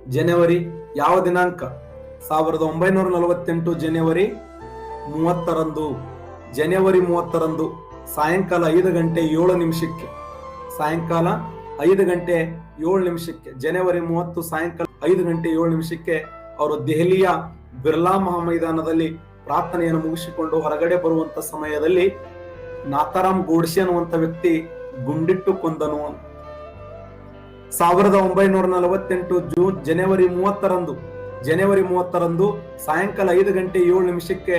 ಜನವರಿ ಯಾವ ದಿನಾಂಕ? 1948 ಜನವರಿ 30ರಂದು. ಜನವರಿ 30ರಂದು ಸಾಯಂಕಾಲ 5:07 ಸಾಯಂಕಾಲ 5:07 ಜನವರಿ 30 ಸಾಯಂಕಾಲ 5:07 ಅವರು ದೆಹಲಿಯ ಬಿರ್ಲಾ ಮಹಾಮೈದಾನದಲ್ಲಿ ಪ್ರಾರ್ಥನೆಯನ್ನು ಮುಗಿಸಿಕೊಂಡು ಹೊರಗಡೆ ಬರುವಂತ ಸಮಯದಲ್ಲಿ ನಾಥಾರಾಮ್ ಗೋಡ್ಸೆ ಅನ್ನುವಂತ ವ್ಯಕ್ತಿ ಗುಂಡಿಟ್ಟು ಕೊಂದನು. 1948 ಜನವರಿ 30ರಂದು ಸಾಯಂಕಾಲ 5:07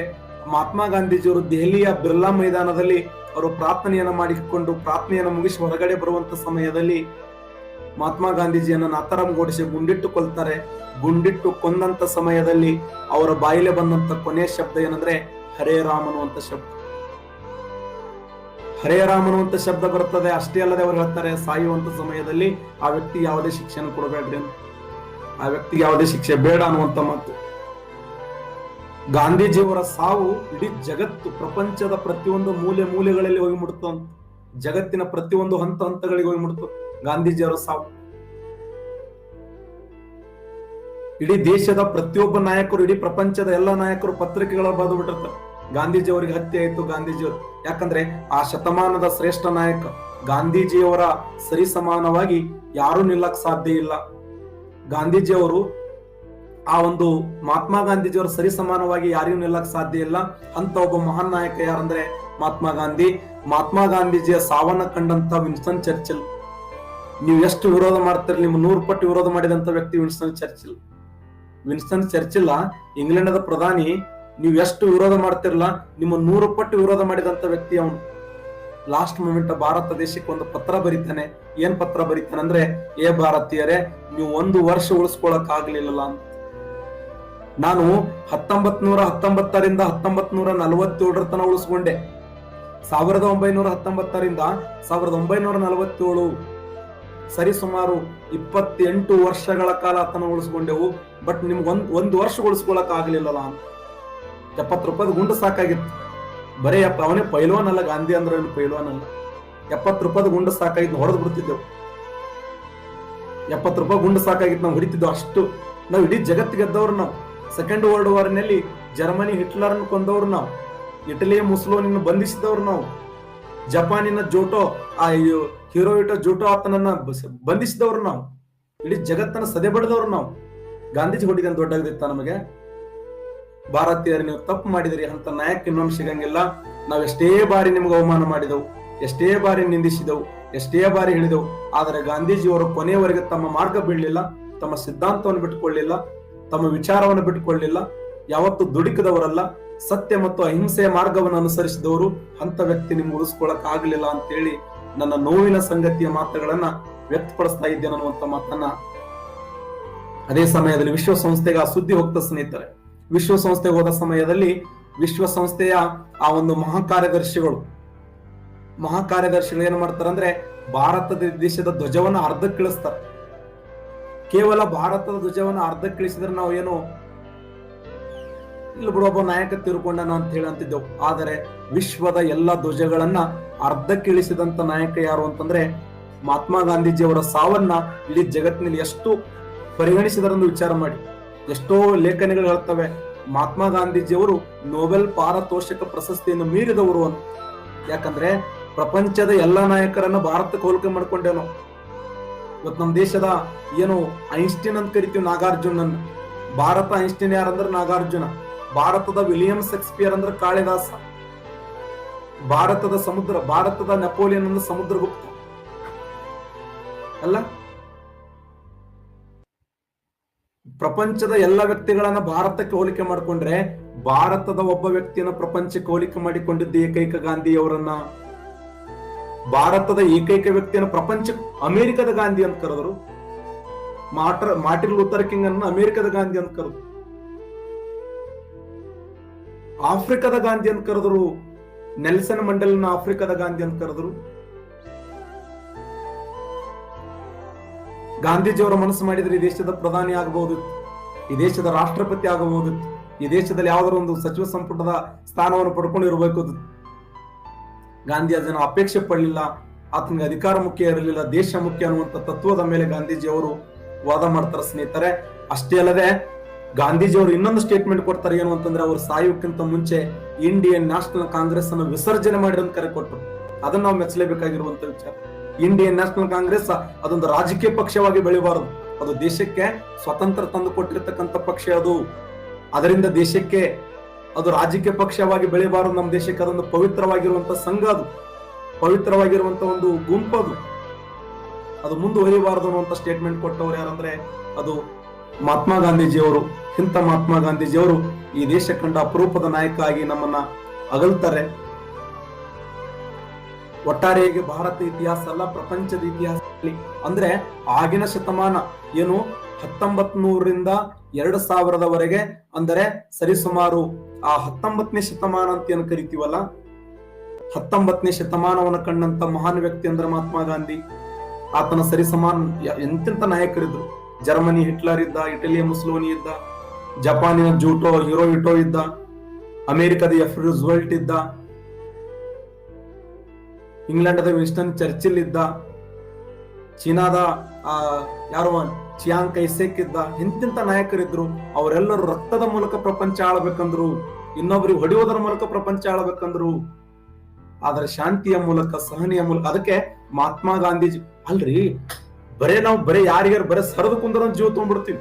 ಮಹಾತ್ಮ ಗಾಂಧೀಜಿಯವರು ದೆಹಲಿಯ ಬಿರ್ಲಾ ಮೈದಾನದಲ್ಲಿ ಅವರು ಪ್ರಾರ್ಥನೆಯನ್ನು ಮಾಡಿಕೊಂಡು ಪ್ರಾರ್ಥನೆಯನ್ನು ಮುಗಿಸಿ ಹೊರಗಡೆ ಬರುವಂತ ಸಮಯದಲ್ಲಿ ಮಹಾತ್ಮ ಗಾಂಧೀಜಿಯನ್ನು ನಾಥಾರಾಮ್ ಗೋಡ್ಸೆ ಗುಂಡಿಟ್ಟು ಕೊಲ್ತಾರೆ. ಗುಂಡಿಟ್ಟು ಕೊಂದಂತ ಸಮಯದಲ್ಲಿ ಅವರ ಬಾಯಿಲೆ ಬಂದಂತ ಕೊನೆಯ ಶಬ್ದ ಏನಂದ್ರೆ ಹರೇ ರಾಮ್ ಅನ್ನುವಂತ ಶಬ್ದ. ಹರೇ ರಾಮ್ ಅನ್ನುವಂತ ಶಬ್ದ ಬರ್ತದೆ. ಅಷ್ಟೇ ಅಲ್ಲದೆ ಅವರು ಹೇಳ್ತಾರೆ, ಸಾಯುವಂತ ಸಮಯದಲ್ಲಿ ಆ ವ್ಯಕ್ತಿ ಯಾವುದೇ ಶಿಕ್ಷೆಯನ್ನು ಕೊಡಬೇಡ್ರಿ, ಆ ವ್ಯಕ್ತಿಗೆ ಯಾವುದೇ ಶಿಕ್ಷೆ ಬೇಡ ಅನ್ನುವಂತ ಮಾತು. ಗಾಂಧೀಜಿಯವರ ಸಾವು ಇಡೀ ಜಗತ್ತು, ಪ್ರಪಂಚದ ಪ್ರತಿಯೊಂದು ಮೂಲೆಗಳಲ್ಲಿ ಹೋಗಿ ಮುಟ್ತು, ಜಗತ್ತಿನ ಪ್ರತಿಯೊಂದು ಹಂತಗಳಿಗೆ ಹೋಗಿ ಮುಟ್ತು ಗಾಂಧೀಜಿಯವರ ಸಾವು. ಇಡೀ ದೇಶದ ಪ್ರತಿಯೊಬ್ಬ ನಾಯಕರು, ಇಡೀ ಪ್ರಪಂಚದ ಎಲ್ಲ ನಾಯಕರು ಪತ್ರಿಕೆಗಳ ಬರೆದು ಬಿಟ್ಟಿರ್ತಾರೆ ಗಾಂಧೀಜಿ ಅವರಿಗೆ ಹತ್ಯೆ ಆಯ್ತು ಗಾಂಧೀಜಿಯವರು. ಯಾಕಂದ್ರೆ ಆ ಶತಮಾನದ ಶ್ರೇಷ್ಠ ನಾಯಕ ಗಾಂಧೀಜಿಯವರ ಸರಿಸಮಾನವಾಗಿ ಯಾರು ನಿಲ್ಲಕ್ ಸಾಧ್ಯ ಇಲ್ಲ. ಗಾಂಧೀಜಿಯವರು ಆ ಒಂದು ಮಹಾತ್ಮ ಗಾಂಧೀಜಿಯವರ ಸರಿಸಮಾನವಾಗಿ ಯಾರಿಗೂ ನಿಲ್ಲಕ್ ಸಾಧ್ಯ ಇಲ್ಲ ಅಂತ ಒಬ್ಬ ಮಹಾನ್ ನಾಯಕ ಯಾರಂದ್ರೆ ಮಹಾತ್ಮ ಗಾಂಧಿ. ಮಹಾತ್ಮ ಗಾಂಧೀಜಿಯ ಸಾವನ್ನ ಕಂಡಂತ ವಿನ್ಸ್ಟನ್ ಚರ್ಚಿಲ್. ನೀವು ಎಷ್ಟು ವಿರೋಧ ಮಾಡ್ತೀರಿ, ನಿಮ್ಮ 100 ಪಟ್ಟು ವಿರೋಧ ಮಾಡಿದಂತ ವ್ಯಕ್ತಿ Winston Churchill. Winston Churchill England ಪ್ರಧಾನಿ. ನೀವು ಎಷ್ಟು ವಿರೋಧ ಮಾಡ್ತಿರಲ್ಲ, ನಿಮ್ಮ 100 ಪಟ್ಟು ವಿರೋಧ ಮಾಡಿದಂತ ವ್ಯಕ್ತಿ ಅವನು. ಲಾಸ್ಟ್ ಮೂಮೆಂಟ್ ಭಾರತ ದೇಶಕ್ಕೆ ಒಂದು ಪತ್ರ ಬರೀತಾನೆ. ಏನ್ ಪತ್ರ ಬರೀತಾನೆ ಅಂದ್ರೆ, ಏ ಭಾರತೀಯರೇ, ನೀವು 1 ವರ್ಷ ಉಳಿಸ್ಕೊಳಕ್ ಆಗ್ಲಿಲ್ಲ ಅಂತ. ನಾನು 1919ರಿಂದ 1947 ತನ ಉಳಿಸ್ಕೊಂಡೆ. 1919ರಿಂದ 1947 ಸರಿ ಸುಮಾರು 28 ವರ್ಷಗಳ ಕಾಲ ಆತನ ಉಳಿಸ್ಕೊಂಡೆವು. ಬಟ್ ನಿಮ್ಗೆ ಒಂದು ವರ್ಷ ಉಳಿಸ್ಕೊಳಕ್ ಆಗ್ಲಿಲ್ಲ ಅಂತ. 70 ರೂಪಾಯಿ ಗುಂಡು ಸಾಕಾಗಿತ್ತು. ಬರೇ ಅವನೇ ಪೈಲ್ವಾನ್ ಅಲ್ಲ, ಗಾಂಧಿ ಅಂದ್ರೆ ಪೈಲ್ವಾನ್ ಅಲ್ಲ. 70 ರೂಪಾಯಿ ಗುಂಡು ಸಾಕಾಗಿತ್ತು, ಹೊಡೆದು ಬಿಡ್ತಿದ್ದೆವು. 70 ರೂಪಾಯಿ ಗುಂಡು ಸಾಕಾಗಿತ್ತು, ನಾವು ಹೊಡಿತಿದ್ದೆವು. ಅಷ್ಟು ನಾವು ಇಡೀ ಜಗತ್ತು ಗೆದ್ದವ್ರು ನಾವು. ಸೆಕೆಂಡ್ ವರ್ಲ್ಡ್ ವಾರ್ ನಲ್ಲಿ ಜರ್ಮನಿ ಹಿಟ್ಲರ್ ಕೊಂದವ್ರು ನಾವು. ಇಟಲಿಯ ಮುಸ್ಲೋನಿನ ಬಂಧಿಸಿದವ್ರು ನಾವು. ಜಪಾನಿನ ಜೋಟೋ, ಆ ಹಿರೋಯಿಟೋ ಜೋಟೋ ಆತನನ್ನ ಬಂಧಿಸಿದವ್ರು ನಾವು. ಇಡೀ ಜಗತ್ತನ್ನ ಸದೆ ಬಡಿದವ್ರು ನಾವು. ಗಾಂಧೀಜಿ ಹೊಡಿದಂತ ದೊಡ್ಡದಿತ್ತ ನಮಗೆ. ಭಾರತೀಯರು ನೀವು ತಪ್ಪು ಮಾಡಿದಿರಿ ಅಂತ ನಾಯಕ ಇನ್ನೊಮ್ಮೆ ಸಿಗಂಗಿಲ್ಲ. ನಾವ್ ಎಷ್ಟೇ ಬಾರಿ ನಿಮ್ಗೆ ಅವಮಾನ ಮಾಡಿದೆವು, ಎಷ್ಟೇ ಬಾರಿ ನಿಂದಿಸಿದೆವು, ಎಷ್ಟೇ ಬಾರಿ ಹೇಳಿದೆವು. ಆದರೆ ಗಾಂಧೀಜಿಯವರು ಕೊನೆಯವರೆಗೆ ತಮ್ಮ ಮಾರ್ಗ ಬಿಡಲಿಲ್ಲ, ತಮ್ಮ ಸಿದ್ಧಾಂತವನ್ನು ಬಿಟ್ಟುಕೊಳ್ಳಿಲ್ಲ, ತಮ್ಮ ವಿಚಾರವನ್ನು ಬಿಟ್ಟುಕೊಳ್ಳಿಲ್ಲ. ಯಾವತ್ತು ದುಡುಕಿದವರಲ್ಲ, ಸತ್ಯ ಮತ್ತು ಅಹಿಂಸೆಯ ಮಾರ್ಗವನ್ನು ಅನುಸರಿಸಿದವರು. ಅಂತ ವ್ಯಕ್ತಿ ನಿಮ್ಗೆ ಉಳಿಸ್ಕೊಳಕ್ ಆಗ್ಲಿಲ್ಲ ಅಂತೇಳಿ ನನ್ನ ನೋವಿನ ಸಂಗತಿಯ ಮಾತುಗಳನ್ನ ವ್ಯಕ್ತಪಡಿಸ್ತಾ ಇದ್ದೇನೆ ಅನ್ನುವಂತ ಮಾತನ್ನ. ಅದೇ ಸಮಯದಲ್ಲಿ ವಿಶ್ವಸಂಸ್ಥೆಗೆ ಆ ಸುದ್ದಿ ಹೋಗ್ತಾ ಸ್ನೇಹಿತರೆ. ವಿಶ್ವಸಂಸ್ಥೆಗೆ ಹೋದ ಸಮಯದಲ್ಲಿ ವಿಶ್ವಸಂಸ್ಥೆಯ ಆ ಒಂದು ಮಹಾಕಾರ್ಯದರ್ಶಿಗಳು ಏನ್ ಮಾಡ್ತಾರೆ ಅಂದ್ರೆ, ಭಾರತದ ದೇಶದ ಧ್ವಜವನ್ನ ಅರ್ಧಕ್ಕೆ ಇಳಿಸ್ತಾರೆ. ಕೇವಲ ಭಾರತದ ಧ್ವಜವನ್ನ ಅರ್ಧಕ್ಕೆ ಇಳಿಸಿದ್ರೆ ನಾವು ಏನು ಇಲ್ಲ ಬಿಡು, ಒಬ್ಬ ನಾಯಕ ತೀರ್ಕೊಂಡನ ಅಂತ ಹೇಳಿ ಅಂತಿದ್ದೆವು. ಆದರೆ ವಿಶ್ವದ ಎಲ್ಲ ಧ್ವಜಗಳನ್ನ ಅರ್ಧಕ್ಕೆ ಇಳಿಸಿದಂತ ನಾಯಕ ಯಾರು ಅಂತಂದ್ರೆ ಮಹಾತ್ಮ ಗಾಂಧೀಜಿಯವರ ಸಾವನ್ನ ಇಡೀ ಜಗತ್ತಿನಲ್ಲಿ ಎಷ್ಟು ಪರಿಗಣಿಸಿದರೆಂದು ವಿಚಾರ ಮಾಡಿ. ಎಷ್ಟೋ ಲೇಖನಗಳು ಹೇಳ್ತವೆ ಮಹಾತ್ಮ ಗಾಂಧೀಜಿಯವರು ನೊಬೆಲ್ ಪಾರಿತೋಷಿಕ ಪ್ರಶಸ್ತಿಯನ್ನು ಮೀರಿದವರು ಅಂತ. ಯಾಕಂದ್ರೆ ಪ್ರಪಂಚದ ಎಲ್ಲಾ ನಾಯಕರನ್ನ ಭಾರತಕ್ಕೆ ಹೋಲಿಕೆ ಮಾಡ್ಕೊಂಡೇನು. ಇವತ್ತು ನಮ್ಮ ದೇಶದ ಏನು ಐನ್ಸ್ಟೀನ್ ಅಂತ ಕರಿತೀವಿ, ನಾಗಾರ್ಜುನ್. ಭಾರತ ಐನ್ಸ್ಟೀನ್ ಯಾರಂದ್ರೆ ನಾಗಾರ್ಜುನ. ಭಾರತದ ವಿಲಿಯಂ ಶೇಕ್ಸ್ಪಿಯರ್ ಅಂದ್ರೆ ಕಾಳಿದಾಸ. ಭಾರತದ ನೆಪೋಲಿಯನ್ ಅಂದ್ರೆ ಸಮುದ್ರಗುಪ್ತ ಅಲ್ಲ. ಪ್ರಪಂಚದ ಎಲ್ಲ ವ್ಯಕ್ತಿಗಳನ್ನ ಭಾರತಕ್ಕೆ ಹೋಲಿಕೆ ಮಾಡಿಕೊಂಡ್ರೆ ಭಾರತದ ಒಬ್ಬ ವ್ಯಕ್ತಿಯನ್ನ ಪ್ರಪಂಚಕ್ಕೆ ಹೋಲಿಕೆ ಮಾಡಿಕೊಂಡಿದ್ದು ಏಕೈಕ ಗಾಂಧಿಯವರನ್ನ. ಭಾರತದ ಏಕೈಕ ವ್ಯಕ್ತಿಯನ್ನು ಪ್ರಪಂಚಕ್ಕೆ ಅಮೆರಿಕದ ಗಾಂಧಿ ಅಂತ ಕರೆದರು. ಮಾರ್ಟಿನ್ ಲೂಥರ್ ಕಿಂಗ್ ಅನ್ನ ಅಮೆರಿಕದ ಗಾಂಧಿ ಅಂತ ಕರೆದ್ರು. ಆಫ್ರಿಕಾದ ಗಾಂಧಿ ಅಂತ ಕರೆದ್ರು. ನೆಲ್ಸನ್ ಮಂಡೇಲನ ಆಫ್ರಿಕಾದ ಗಾಂಧಿ ಅಂತ ಕರೆದ್ರು. ಗಾಂಧೀಜಿಯವರ ಮನಸ್ಸು ಮಾಡಿದ್ರೆ ಈ ದೇಶದ ಪ್ರಧಾನಿ ಆಗಬಹುದಿತ್ತು, ಈ ದೇಶದ ರಾಷ್ಟ್ರಪತಿ ಆಗಬಹುದಿತ್ತು, ಈ ದೇಶದಲ್ಲಿ ಯಾವ್ದಾರ ಒಂದು ಸಚಿವ ಸಂಪುಟದ ಸ್ಥಾನವನ್ನು ಪಡ್ಕೊಂಡು ಇರಬೇಕು. ಗಾಂಧಿ ಅದನ್ನು ಅಪೇಕ್ಷೆ ಪಡಲಿಲ್ಲ. ಆತನಿಗೆ ಅಧಿಕಾರ ಮುಖ್ಯ ಇರಲಿಲ್ಲ, ದೇಶ ಮುಖ್ಯ ಅನ್ನುವಂಥ ತತ್ವದ ಮೇಲೆ ಗಾಂಧೀಜಿ ಅವರು ವಾದ ಮಾಡ್ತಾರೆ ಸ್ನೇಹಿತರೆ. ಅಷ್ಟೇ ಅಲ್ಲದೆ ಗಾಂಧೀಜಿಯವರು ಇನ್ನೊಂದು ಸ್ಟೇಟ್ಮೆಂಟ್ ಕೊಡ್ತಾರೆ, ಏನು ಅಂತಂದ್ರೆ ಅವರು ಸಾಯೋಕ್ಕಿಂತ ಮುಂಚೆ ಇಂಡಿಯನ್ ನ್ಯಾಷನಲ್ ಕಾಂಗ್ರೆಸ್ ಅನ್ನು ವಿಸರ್ಜನೆ ಮಾಡಿ ಅಂತ ಕರೆ ಕೊಟ್ಟರು. ಅದನ್ನ ನಾವು ಮೆಚ್ಚಲೇಬೇಕಾಗಿರುವಂತ ವಿಚಾರ. ಇಂಡಿಯನ್ ನ್ಯಾಷನಲ್ ಕಾಂಗ್ರೆಸ್ ಅದೊಂದು ರಾಜಕೀಯ ಪಕ್ಷವಾಗಿ ಬೆಳಿಬಾರದು, ಅದು ದೇಶಕ್ಕೆ ಸ್ವತಂತ್ರ ತಂದು ಕೊಟ್ಟಿರ್ತಕ್ಕಂಥ ಪಕ್ಷ ಅದು. ಅದರಿಂದ ದೇಶಕ್ಕೆ ಅದು ರಾಜಕೀಯ ಪಕ್ಷವಾಗಿ ಬೆಳಿಬಾರದು. ನಮ್ಮ ದೇಶಕ್ಕೆ ಅದೊಂದು ಪವಿತ್ರವಾಗಿರುವಂತ ಸಂಘ, ಅದು ಪವಿತ್ರವಾಗಿರುವಂತ ಒಂದು ಗುಂಪು, ಅದು ಮುಂದುವರಿಬಾರದು ಅನ್ನುವಂತ ಸ್ಟೇಟ್ಮೆಂಟ್ ಕೊಟ್ಟವರು ಯಾರಂದ್ರೆ ಅದು ಮಹಾತ್ಮ ಗಾಂಧೀಜಿಯವರು. ಇಂಥ ಮಹಾತ್ಮ ಗಾಂಧೀಜಿಯವರು ಈ ದೇಶ ಕಂಡ ಅಪರೂಪದ ನಾಯಕ ಆಗಿ ನಮ್ಮನ್ನ ಅಗಲ್ತಾರೆ. ಒಟ್ಟಾರೆಯಾಗಿ ಭಾರತ ಇತಿಹಾಸ ಅಲ್ಲ, ಪ್ರಪಂಚದ ಇತಿಹಾಸದಲ್ಲಿ ಅಂದ್ರೆ ಆಗಿನ ಶತಮಾನ ಏನು 1900ರಿಂದ 2000ರವರೆಗೆ, ಅಂದರೆ ಸರಿಸುಮಾರು ಆ 19ನೇ ಶತಮಾನ ಅಂತ ಏನು ಕರಿತೀವಲ್ಲ, 19ನೇ ಶತಮಾನವನ್ನು ಕಂಡಂತ ಮಹಾನ್ ವ್ಯಕ್ತಿ ಅಂದ್ರೆ ಮಹಾತ್ಮ ಗಾಂಧಿ. ಆತನ ಸರಿಸಮಾನ ಎಂತೆಂತ ನಾಯಕರಿದ್ರು. ಜರ್ಮನಿ ಹಿಟ್ಲರ್ ಇದ್ದ, ಇಟಲಿಯ ಮುಸೋಲಿನಿ ಇದ್ದ, ಜಪಾನಿನ ಹಿರೋಹಿಟೋ ಇದ್ದ, ಅಮೆರಿಕದ ಎಫ್ ರೂಸ್ವೆಲ್ಟ್ ಇದ್ದ, ಇಂಗ್ಲೆಂಡದ ವಿನ್ಸ್ಟನ್ ಚರ್ಚಿಲ್ ಇದ್ದ, ಚೀನಾದ ಯಾರೋ ಚಿಯಾಂಗ್ ಕೈಸೆಕ್ ಇದ್ದ. ಎಂತೆಂತ ನಾಯಕರಿದ್ರು. ಅವರೆಲ್ಲರೂ ರಕ್ತದ ಮೂಲಕ ಪ್ರಪಂಚ ಆಳ್ಬೇಕಂದ್ರು, ಇನ್ನೊಬ್ಬರಿಗೆ ಹೊಡೆಯೋದರ ಮೂಲಕ ಪ್ರಪಂಚ ಆಳ್ಬೇಕಂದ್ರು. ಆದ್ರೆ ಶಾಂತಿಯ ಮೂಲಕ, ಸಹನೆಯ ಮೂಲಕ. ಅದಕ್ಕೆ ಮಹಾತ್ಮ ಗಾಂಧೀಜಿ ಅಲ್ರಿ, ಬರೇ ಯಾರಿಗಾರು ಬರೇ ಸರದು ಕುಂದ್ರ ಜೀವ ತಗೊಂಡ್ಬಿಡ್ತೀವಿ.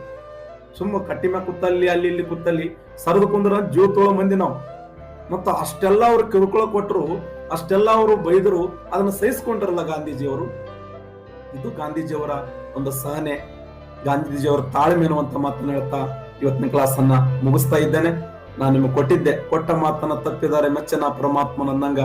ಸುಮ್ಮ ಕಟ್ಟಿ ಮ್ಯಾಗ ಕೂತಲ್ಲಿ ಅಲ್ಲಿ ಇಲ್ಲಿ ಕೂತಲ್ಲಿ ಸರದು ಕುಂದ್ರ ಜೀವ ತೊಳೋ ಮಂದಿ ನಾವು. ಮತ್ತು ಅಷ್ಟೆಲ್ಲ ಅವ್ರು ಕಿರುಕುಳ ಕೊಟ್ಟರು, ಅಷ್ಟೆಲ್ಲ ಅವರು ಬೈದರು, ಅದನ್ನ ಸಹಿಸ್ಕೊಂಡ್ರಲ್ಲ ಗಾಂಧೀಜಿಯವರು. ಇದು ಗಾಂಧೀಜಿಯವರ ಒಂದು ಸಹನೆ, ಗಾಂಧೀಜಿಯವರ ತಾಳ್ಮೆ ಅನ್ನುವಂತ ಮಾತನ್ನ ಹೇಳ್ತಾ ಇವತ್ತಿನ ಕ್ಲಾಸ್ ಅನ್ನ ಮುಗಿಸ್ತಾ ಇದ್ದೇನೆ. ನಾನು ನಿಮಗೆ ಕೊಟ್ಟ ಮಾತನ್ನ ತಪ್ಪಿದ್ದಾರೆ ಮೆಚ್ಚನ ಪರಮಾತ್ಮನಂದಂಗ